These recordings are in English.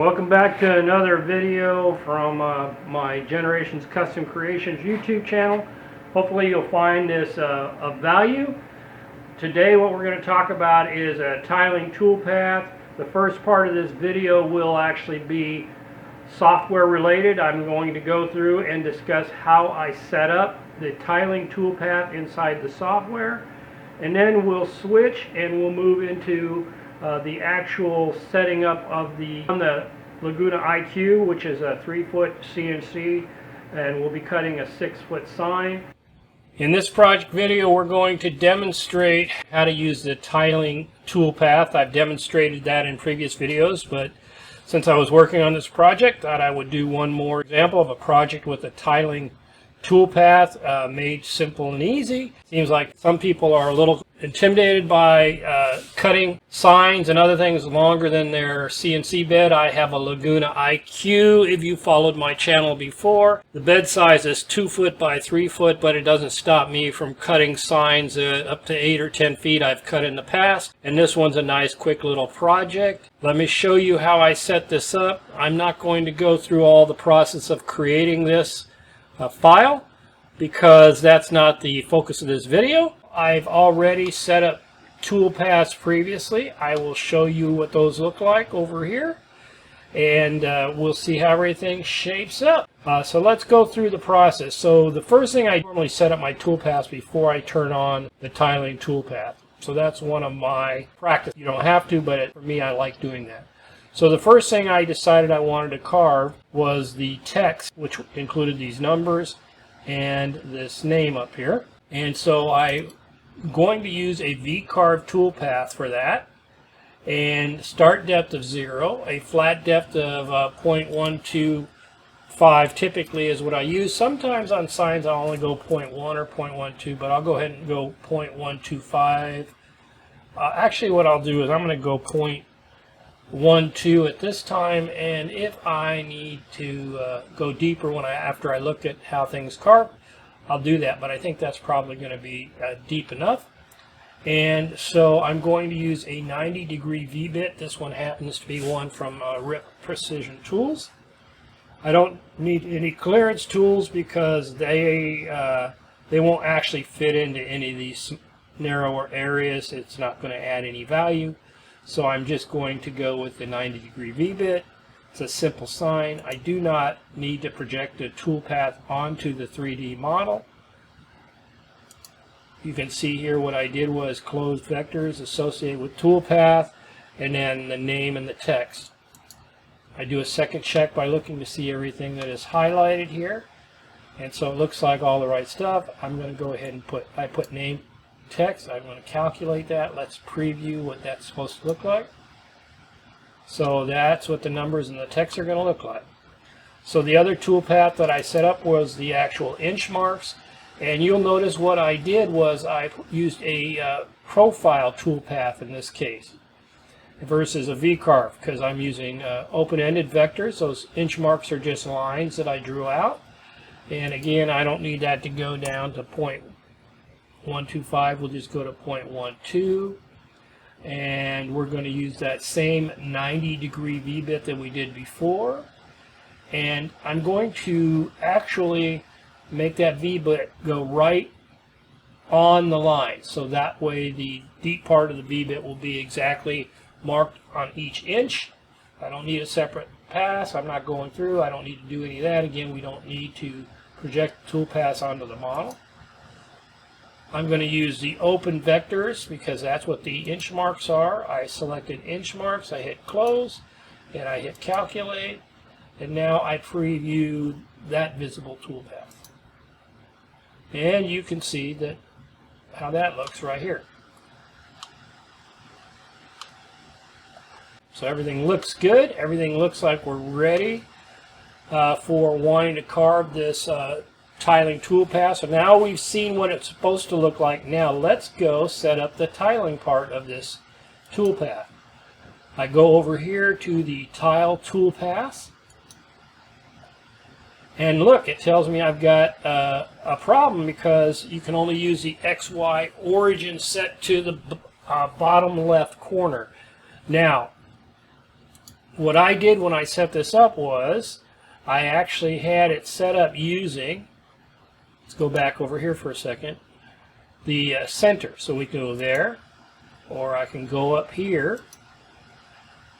Welcome back to another video from my Generations Custom Creations YouTube channel. Hopefully you'll find this of value. Today what we're going to talk about is a tiling toolpath. The first part of this video will actually be software related. I'm going to go through and discuss how I set up the tiling toolpath inside the software, and then we'll switch and we'll move into the actual setting up of the Laguna IQ, which is a 3-foot CNC, and we'll be cutting a 6-foot sign. In this project video we're going to demonstrate how to use the tiling toolpath. I've demonstrated that in previous videos, but since I was working on this project, thought I would do one more example of a project with a tiling toolpath made simple and easy. Seems like some people are a little intimidated by cutting signs and other things longer than their CNC bed. I have a Laguna IQ, if you followed my channel before. The bed size is 2 foot by 3 foot, but it doesn't stop me from cutting signs up to 8 or 10 feet I've cut in the past. And this one's a nice quick little project. Let me show you how I set this up. I'm not going to go through all the process of creating this file, because that's not the focus of this video. I've already set up toolpaths previously. I will show you what those look like over here, and we'll see how everything shapes up. So let's go through the process. So the first thing, I normally set up my toolpaths before I turn on the tiling toolpath. So that's one of my practice. You don't have to, but for me, I like doing that. So the first thing I decided I wanted to carve was the text, which included these numbers and this name up here. And so I'm going to use a vCarve toolpath for that. And start depth of 0, a flat depth of 0.125 typically is what I use. Sometimes on signs I'll only go 0.1 or 0.12, but I'll go ahead and go 0.125. Actually what I'll do is I'm going to go 0.12 at this time, and if I need to go deeper after I look at how things carve, I'll do that, but I think that's probably going to be deep enough. And so I'm going to use a 90-degree V-bit. This one happens to be one from RIP Precision Tools. I don't need any clearance tools because they won't actually fit into any of these narrower areas. It's not going to add any value. So I'm just going to go with the 90-degree V-bit. It's a simple sign. I do not need to project a toolpath onto the 3D model. You can see here what I did was closed vectors associated with toolpath and then the name and the text. I do a second check by looking to see everything that is highlighted here. And so it looks like all the right stuff. I'm going to go ahead and put name, text. I'm going to calculate that. Let's preview what that's supposed to look like. So that's what the numbers and the text are going to look like. So the other toolpath that I set up was the actual inch marks, and you'll notice what I did was I used a profile toolpath in this case versus a vCarve, because I'm using open-ended vectors. Those inch marks are just lines that I drew out, and again I don't need that to go down to 0.125. We'll just go to 0.12. And we're going to use that same 90-degree V-bit that we did before. And I'm going to actually make that V-bit go right on the line. So that way the deep part of the V-bit will be exactly marked on each inch. I don't need a separate pass. I'm not going through. I don't need to do any of that. Again, we don't need to project the toolpath onto the model. I'm going to use the open vectors because that's what the inch marks are. I selected inch marks, I hit close, and I hit calculate, and now I preview that visible toolpath. And you can see that how that looks right here. So everything looks good. Everything looks like we're ready for wanting to carve this tiling toolpath. So now we've seen what it's supposed to look like. Now let's go set up the tiling part of this toolpath. I go over here to the tile toolpath, and look, it tells me I've got a problem because you can only use the XY origin set to the bottom left corner. Now what I did when I set this up was I actually had it set up using, let's go back over here for a second, the center. So we can go there, or I can go up here,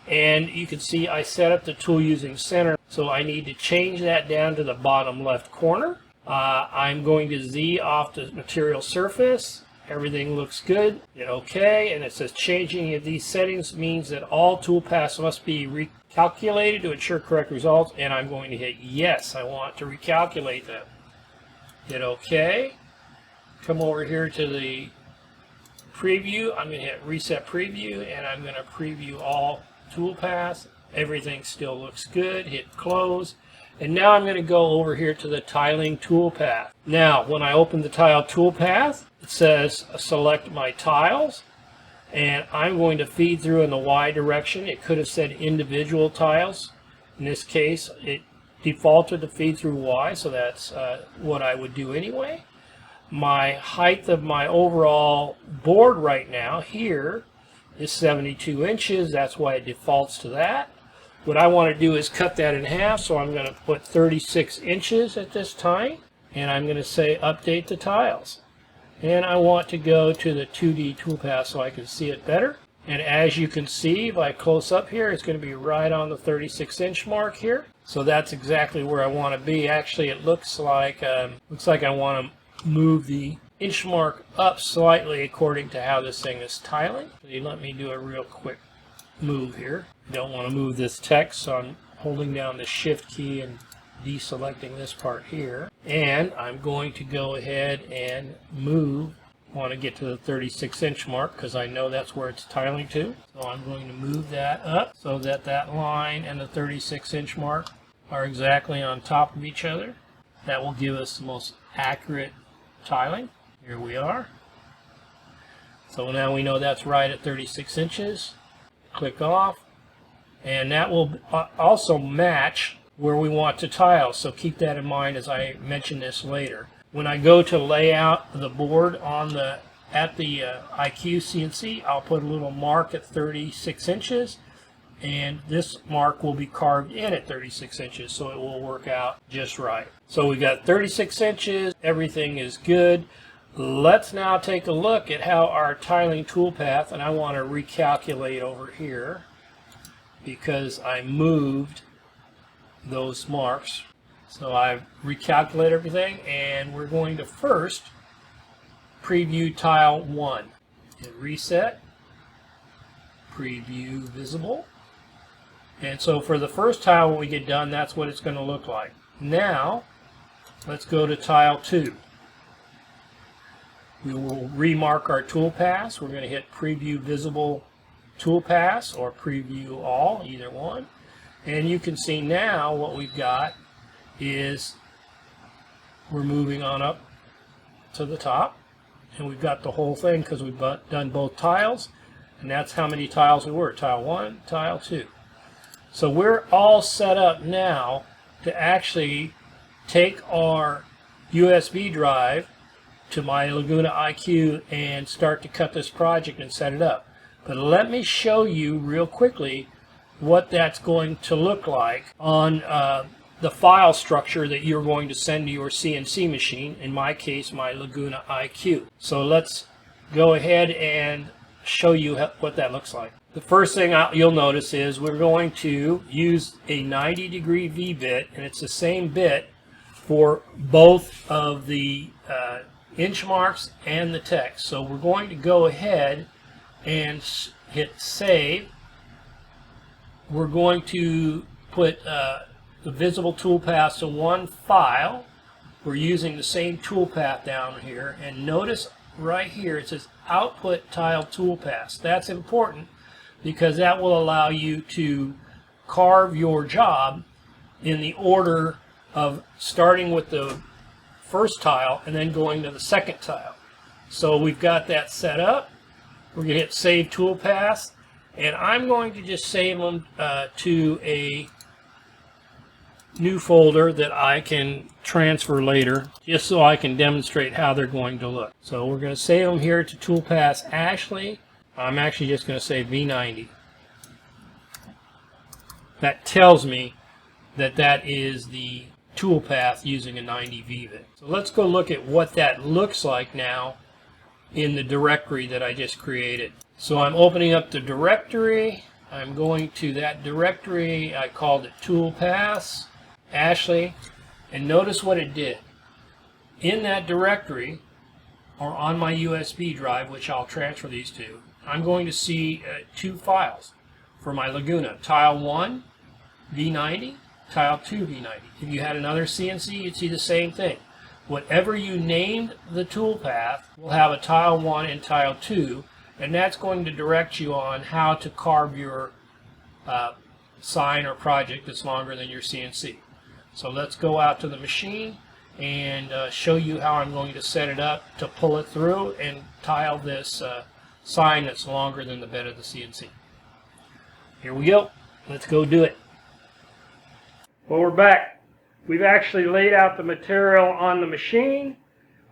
and you can see I set up the tool using center. So I need to change that down to the bottom left corner. I'm going to Z off the material surface. Everything looks good. Hit OK, and it says changing of these settings means that all toolpaths must be recalculated to ensure correct results, and I'm going to hit yes. I want to recalculate them. Hit OK. Come over here to the preview. I'm going to hit reset preview, and I'm going to preview all toolpaths. Everything still looks good. Hit close. And now I'm going to go over here to the tiling toolpath. Now, when I open the tile toolpath, it says select my tiles, and I'm going to feed through in the Y direction. It could have said individual tiles. In this case, it defaulted to feed through Y, so that's what I would do anyway. My height of my overall board right now here is 72 inches. That's why it defaults to that. What I want to do is cut that in half, so I'm going to put 36 inches at this time, and I'm going to say update the tiles. And I want to go to the 2D toolpath so I can see it better. And as you can see, if I close up here, it's going to be right on the 36-inch mark here. So that's exactly where I want to be. Actually, it looks like I want to move the inch mark up slightly according to how this thing is tiling. So you let me do a real quick move here. I don't want to move this text, so I'm holding down the shift key and deselecting this part here. And I'm going to go ahead and move. I want to get to the 36-inch mark because I know that's where it's tiling to. So I'm going to move that up so that that line and the 36-inch mark are exactly on top of each other. That will give us the most accurate tiling. Here we are. So now we know that's right at 36 inches. Click off, and that will also match where we want to tile, so keep that in mind as I mention this later. When I go to lay out the board at the IQ CNC, I'll put a little mark at 36 inches, and this mark will be carved in at 36 inches, so it will work out just right. So we got 36 inches, everything is good. Let's now take a look at how our tiling toolpath, and I want to recalculate over here because I moved those marks. So I've recalculated everything, and we're going to first preview tile 1. Hit reset, preview visible. And so for the first tile when we get done, that's what it's going to look like. Now, let's go to tile 2. We will remark our toolpaths. We're going to hit preview visible toolpaths or preview all, either one. And you can see now what we've got is we're moving on up to the top, and we've got the whole thing because we've done both tiles, and that's how many tiles we were, tile 1, tile 2. So we're all set up now to actually take our USB drive to my Laguna IQ and start to cut this project and set it up. But let me show you real quickly what that's going to look like on the file structure that you're going to send to your CNC machine, in my case my Laguna IQ. So let's go ahead and show you what that looks like. The first thing you'll notice is we're going to use a 90-degree V-bit, and it's the same bit for both of the inch marks and the text. So we're going to go ahead and hit save. We're going to put the visible toolpaths in one file. We're using the same toolpath down here, and notice right here it says output tile toolpaths. That's important because that will allow you to carve your job in the order of starting with the first tile and then going to the second tile. So we've got that set up. We're going to hit save toolpaths, and I'm going to just save them to a new folder that I can transfer later, just so I can demonstrate how they're going to look. So we're going to save them here to Toolpaths Ashley. I'm actually just going to say V90. that tells me that that is the toolpath using a 90 VVIT. So let's go look at what that looks like now in the directory that I just created. So I'm opening up the directory. I'm going to that directory. I called it Toolpaths, Ashley, and notice what it did. In that directory, or on my USB drive, which I'll transfer these to, I'm going to see two files for my Laguna. Tile 1, V90, Tile 2, V90. If you had another CNC, you'd see the same thing. Whatever you named the toolpath will have a Tile 1 and Tile 2, and that's going to direct you on how to carve your sign or project that's longer than your CNC. So let's go out to the machine and show you how I'm going to set it up to pull it through and tile this sign that's longer than the bed of the CNC. Here we go. Let's go do it. Well, we're back. We've actually laid out the material on the machine.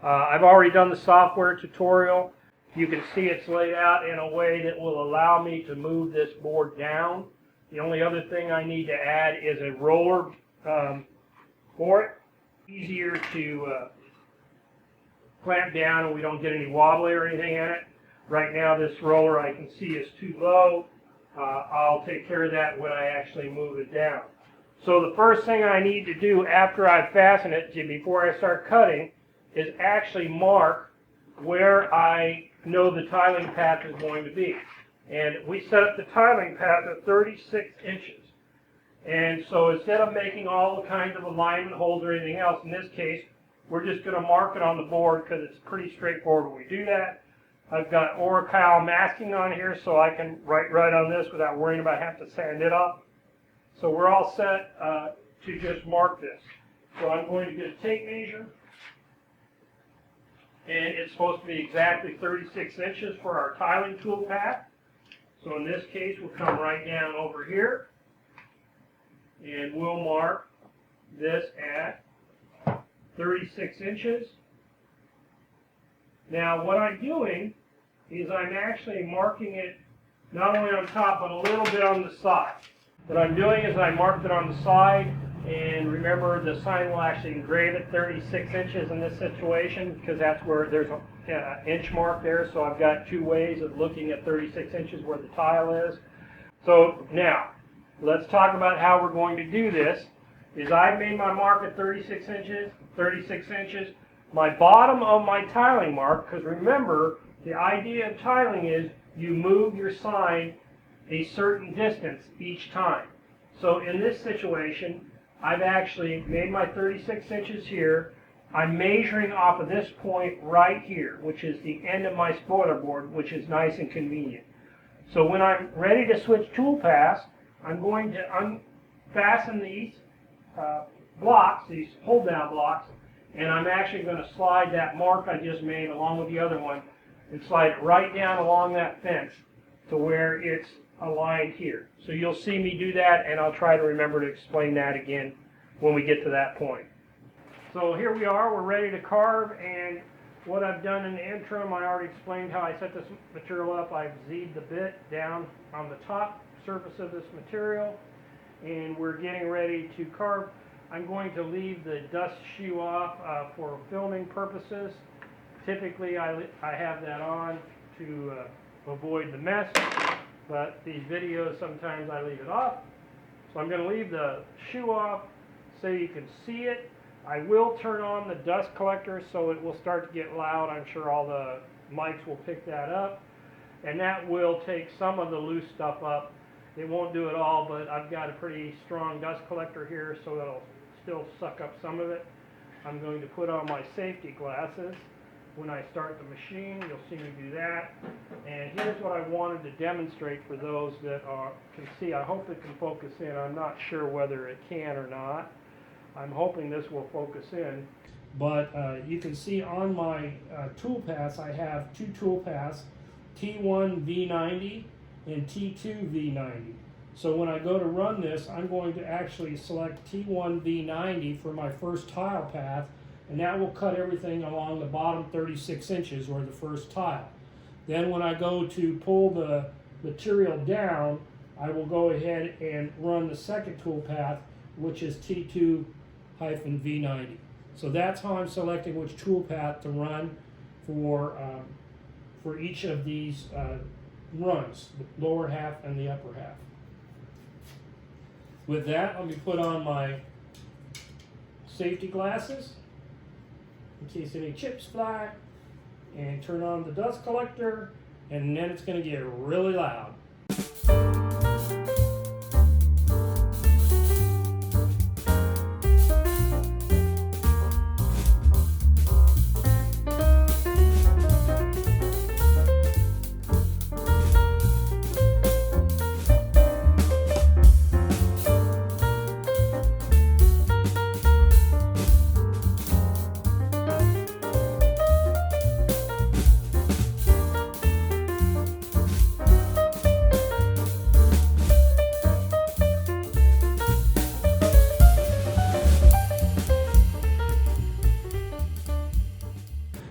I've already done the software tutorial. You can see it's laid out in a way that will allow me to move this board down. The only other thing I need to add is a roller for it. Easier to clamp down and we don't get any wobbly or anything in it. Right now this roller I can see is too low. I'll take care of that when I actually move it down. So the first thing I need to do after I fasten it, before I start cutting, is actually mark where I know the tiling path is going to be. And we set up the tiling path at 36 inches. And so instead of making all the kinds of alignment holes or anything else, in this case, we're just going to mark it on the board because it's pretty straightforward when we do that. I've got Oracle masking on here so I can write right on this without worrying about having to sand it up. So we're all set to just mark this. So I'm going to get a tape measure. And it's supposed to be exactly 36 inches for our tiling tool path. So in this case, we'll come right down over here. And we'll mark this at 36 inches. Now what I'm doing is I'm actually marking it not only on top but a little bit on the side. What I'm doing is I marked it on the side, and remember the sign will actually engrave at 36 inches in this situation because that's where there's an inch mark there, so I've got two ways of looking at 36 inches where the tile is. So now let's talk about how we're going to do this. Is I've made my mark at 36 inches, 36 inches. My bottom of my tiling mark, because remember, the idea of tiling is you move your sign a certain distance each time. So in this situation, I've actually made my 36 inches here. I'm measuring off of this point right here, which is the end of my spoiler board, which is nice and convenient. So when I'm ready to switch toolpaths, I'm going to unfasten these blocks, these hold-down blocks, and I'm actually going to slide that mark I just made along with the other one and slide it right down along that fence to where it's aligned here. So you'll see me do that, and I'll try to remember to explain that again when we get to that point. So here we are, we're ready to carve, and what I've done in the interim, I already explained how I set this material up. I've Z'd the bit down on the top surface of this material, and we're getting ready to carve. I'm going to leave the dust shoe off for filming purposes. Typically I have that on to avoid the mess, but these videos sometimes I leave it off. So I'm going to leave the shoe off so you can see it. I will turn on the dust collector so it will start to get loud. I'm sure all the mics will pick that up, and that will take some of the loose stuff up. It won't do it all, but I've got a pretty strong dust collector here, so that'll still suck up some of it. I'm going to put on my safety glasses when I start the machine. You'll see me do that. And here's what I wanted to demonstrate for those that can see. I hope it can focus in. I'm not sure whether it can or not. I'm hoping this will focus in. But you can see on my toolpaths, I have two toolpaths, T1 V90 and T2 V90. So when I go to run this, I'm going to actually select T1 V90 for my first tile path, and that will cut everything along the bottom 36 inches, or the first tile. Then when I go to pull the material down, I will go ahead and run the second toolpath, which is T2-V90. So that's how I'm selecting which toolpath to run for each of these runs, the lower half and the upper half. With that, let me put on my safety glasses in case any chips fly, and turn on the dust collector, and then it's going to get really loud.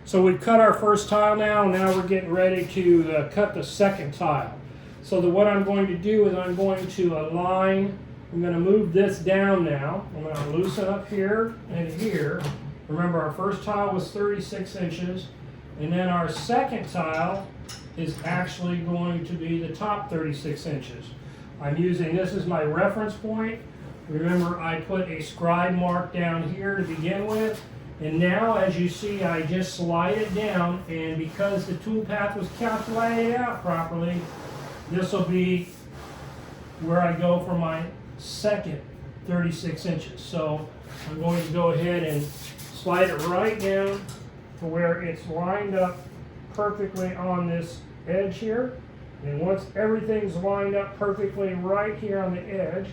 So we've cut our first tile now we're getting ready to cut the second tile. So what I'm going to do is I'm going to align, I'm going to move this down now. I'm going to loosen up here and here. Remember, our first tile was 36 inches, and then our second tile is actually going to be the top 36 inches. I'm using, this is my reference point. Remember, I put a scribe mark down here to begin with. And now, as you see, I just slide it down, and because the toolpath was calculated out properly, this will be where I go for my second 36 inches. So I'm going to go ahead and slide it right down to where it's lined up perfectly on this edge here. And once everything's lined up perfectly right here on the edge,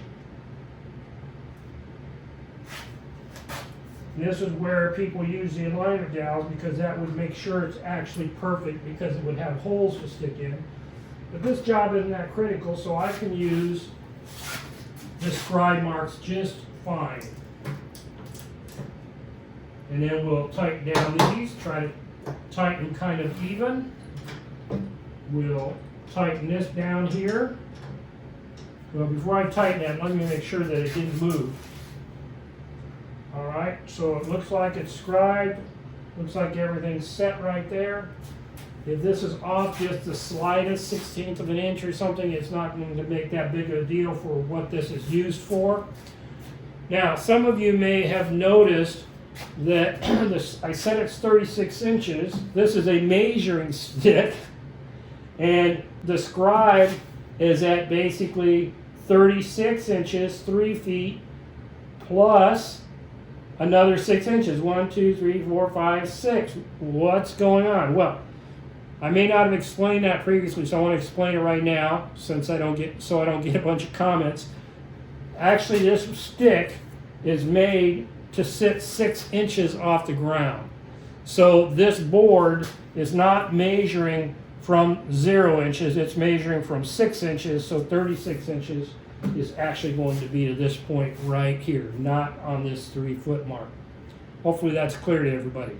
this is where people use the aligner dowels, because that would make sure it's actually perfect, because it would have holes to stick in. But this job isn't that critical, so I can use the scribe marks just fine. And then we'll tighten down these, try to tighten kind of even. We'll tighten this down here. Well, before I tighten that, let me make sure that it didn't move. Alright, so it looks like it's scribed, looks like everything's set right there. If this is off just the slightest 1/16 of an inch or something, it's not going to make that big of a deal for what this is used for. Now, some of you may have noticed that I said it's 36 inches. This is a measuring stick, and the scribe is at basically 36 inches, 3 feet, plus another 6 inches. 1, 2, 3, 4, 5, 6. What's going on? Well, I may not have explained that previously, so I want to explain it right now, since I don't get a bunch of comments. Actually, this stick is made to sit 6 inches off the ground. So this board is not measuring from 0 inches, it's measuring from 6 inches, so 36 inches is actually going to be to this point right here, not on this 3-foot mark. Hopefully that's clear to everybody.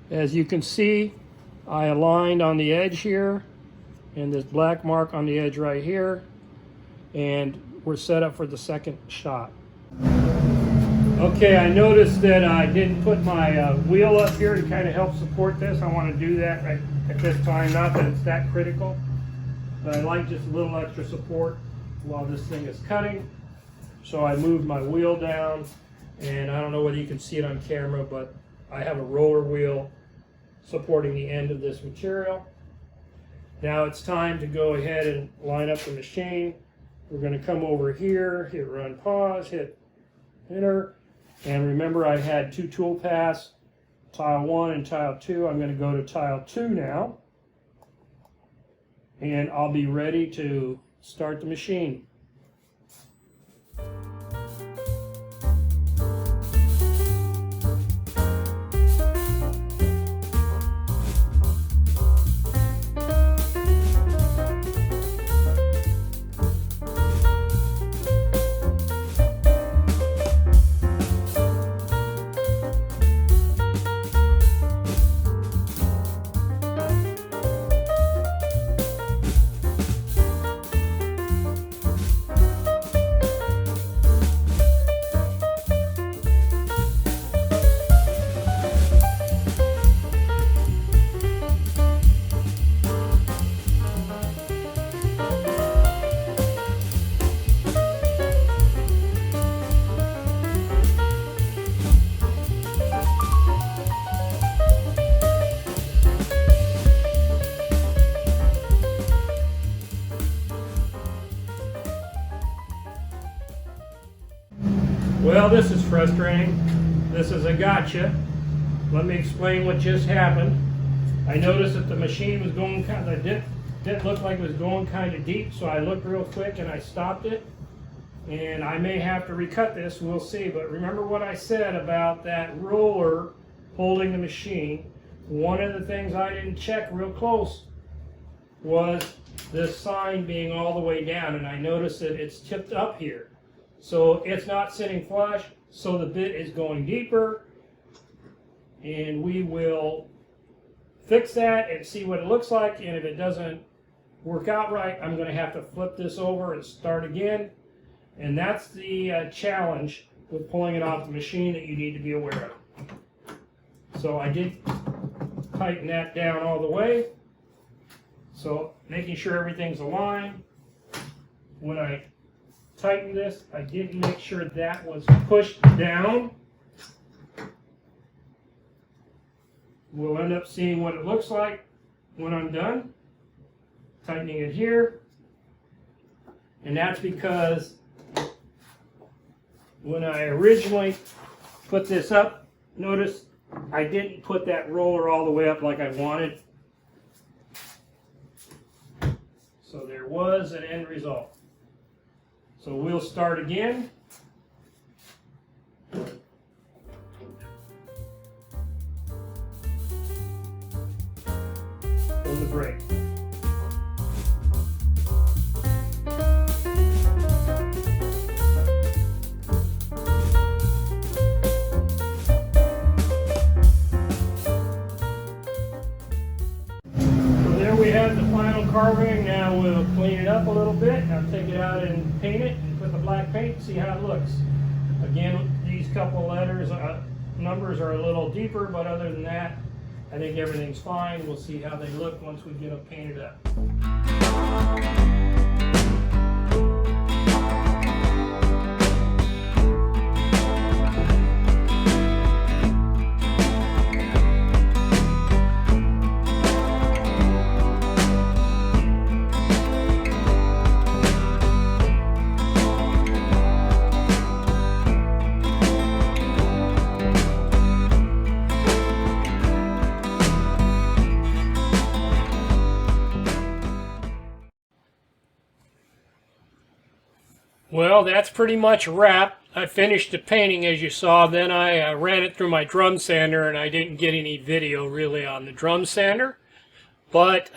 As you can see, I aligned on the edge here, and this black mark on the edge right here, and we're set up for the second shot. Okay, I noticed that I didn't put my wheel up here to kind of help support this. I want to do that right at this time, not that it's that critical, but I like just a little extra support while this thing is cutting. So I moved my wheel down, and I don't know whether you can see it on camera, but I have a roller wheel supporting the end of this material. Now it's time to go ahead and line up the machine. We're going to come over here, hit run pause, hit enter, and remember I had 2 toolpaths, tile 1 and tile 2. I'm going to go to tile 2 now, and I'll be ready to start the machine. Well, this is frustrating. This is a gotcha. Let me explain what just happened. I noticed that the machine was going kind of, didn't look like it was going kind of deep, so I looked real quick and I stopped it. And I may have to recut this, we'll see. But remember what I said about that roller holding the machine. One of the things I didn't check real close was this sign being all the way down, and I noticed that it's tipped up here. So it's not sitting flush, so the bit is going deeper, and we will fix that and see what it looks like. And if it doesn't work out right, I'm going to have to flip this over and start again. And that's the challenge with pulling it off the machine that you need to be aware of. So I did tighten that down all the way. So making sure everything's aligned. When I tighten this, I did make sure that was pushed down. We'll end up seeing what it looks like when I'm done tightening it here. And that's because when I originally put this up, notice I didn't put that roller all the way up like I wanted. So there was an end result. So we'll start again. Pull the brake. We have the final carving. Now we'll clean it up a little bit. I'll take it out and paint it and put the black paint and see how it looks. Again, these couple letters, numbers are a little deeper, but other than that, I think everything's fine. We'll see how they look once we get them painted up. Well, that's pretty much wrapped. I finished the painting as you saw, then I ran it through my drum sander, and I didn't get any video really on the drum sander. But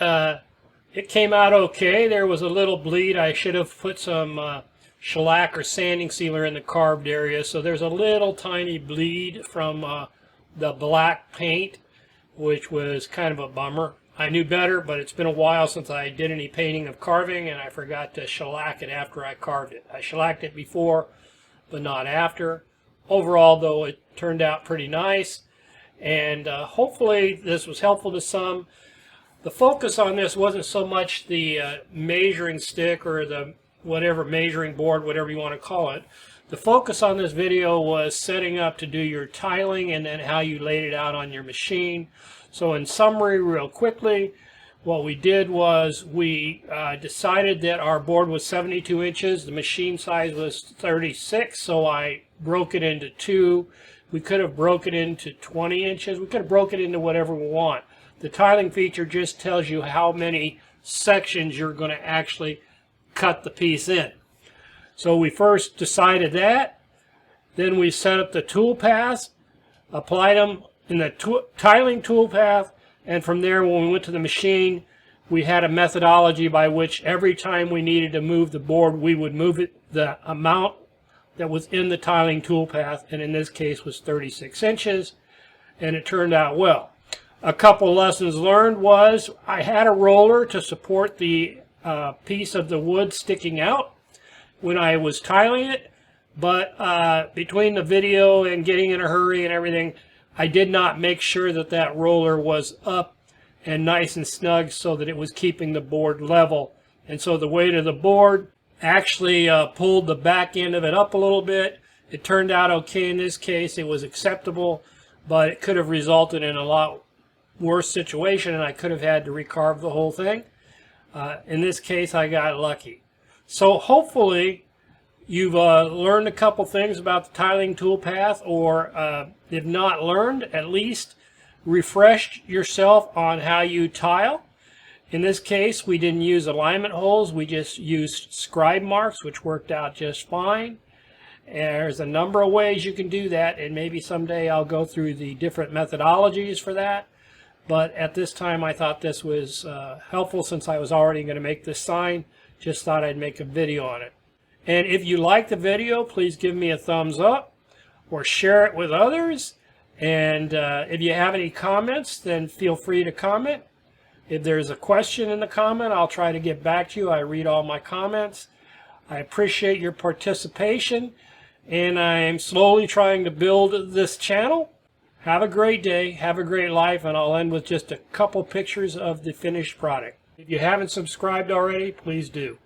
it came out okay. There was a little bleed. I should have put some shellac or sanding sealer in the carved area, so there's a little tiny bleed from the black paint, which was kind of a bummer. I knew better, but it's been a while since I did any painting of carving, and I forgot to shellac it after I carved it. I shellacked it before, but not after. Overall, though, it turned out pretty nice, and hopefully this was helpful to some. The focus on this wasn't so much the measuring stick or the whatever measuring board, whatever you want to call it. The focus on this video was setting up to do your tiling and then how you laid it out on your machine. So in summary, real quickly, what we did was we decided that our board was 72 inches. The machine size was 36, so I broke it into two. We could have broken it into 20 inches. We could have broken it into whatever we want. The tiling feature just tells you how many sections you're going to actually cut the piece in. So we first decided that. Then we set up the toolpaths, applied them in the tiling toolpath, and from there when we went to the machine, we had a methodology by which every time we needed to move the board, we would move it the amount that was in the tiling toolpath, and in this case was 36 inches, and it turned out well. A couple lessons learned was I had a roller to support the piece of the wood sticking out when I was tiling it, but between the video and getting in a hurry and everything, I did not make sure that that roller was up and nice and snug so that it was keeping the board level. And so the weight of the board actually pulled the back end of it up a little bit. It turned out okay in this case. It was acceptable, but it could have resulted in a lot worse situation, and I could have had to recarve the whole thing. In this case, I got lucky. So hopefully you've learned a couple things about the tiling toolpath, or if not learned, at least refreshed yourself on how you tile. In this case, we didn't use alignment holes, we just used scribe marks, which worked out just fine. And there's a number of ways you can do that, and maybe someday I'll go through the different methodologies for that. But at this time, I thought this was helpful since I was already going to make this sign. Just thought I'd make a video on it. And if you like the video, please give me a thumbs up or share it with others. And if you have any comments, then feel free to comment. If there's a question in the comment, I'll try to get back to you. I read all my comments. I appreciate your participation, and I'm slowly trying to build this channel. Have a great day, have a great life, and I'll end with just a couple pictures of the finished product. If you haven't subscribed already, please do.